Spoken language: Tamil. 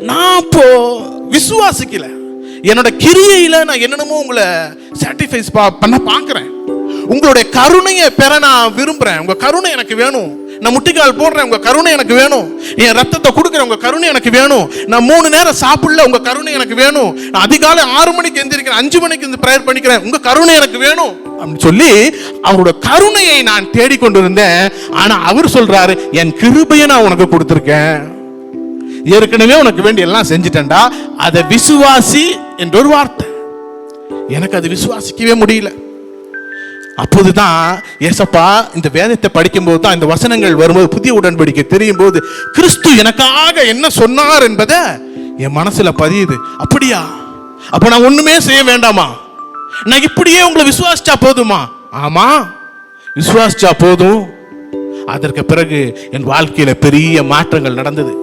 நான் இப்போ விசுவாசிக்கல, என்னோட கிரியையில நான் என்னென்னமோ உங்களை சாட்டிஸ்ஃபைஸ் பண்ண பார்க்கிறேன். உங்களுடைய கருணையை பெற நான் விரும்புறேன். உங்க கருணை எனக்கு வேணும். நான் முட்டிக்கால் போடுறேன், உங்க கருணை எனக்கு வேணும். என் ரத்தத்தை கொடுக்குறேன், உங்க கருணை எனக்கு வேணும். நான் 3 நேரம் சாப்பிடல, உங்க கருணை எனக்கு வேணும். நான் அதிகாலை 6 மணிக்கு எந்திரிக்கிறேன், 5 மணிக்கு இந்த பிரேயர் பண்ணிக்கிறேன், உங்க கருணை எனக்கு வேணும் அப்படின்னு சொல்லி அவரோட கருணையை நான் தேடிக்கொண்டு இருந்தேன். ஆனா அவர் சொல்றாரு, என் கிருபையை நான் உனக்கு கொடுத்திருக்கேன், ஏற்கனவே உனக்கு வேண்டிய எல்லாம் செஞ்சுட்டேன்டா, அதை விசுவாசி என்ற ஒரு வார்த்தை. எனக்கு அது விசுவாசிக்கவே முடியல. அப்போதுதான் ஏசப்பா இந்த வேதத்தை படிக்கும் போது தான், இந்த வசனங்கள் வரும்போது, புதிய உடன்படிக்கை தெரியும் போது, கிறிஸ்து எனக்காக என்ன சொன்னார் என்பதை என் மனசுல பதியுது. அப்படியா? அப்ப நான் ஒண்ணுமே செய்ய வேண்டாமா? நான் இப்படியே உங்களை விசுவாசிச்சா போதுமா? ஆமா, விசுவாசிச்சா போதும். அதற்கு பிறகு என் வாழ்க்கையில பெரிய மாற்றங்கள் நடந்தது.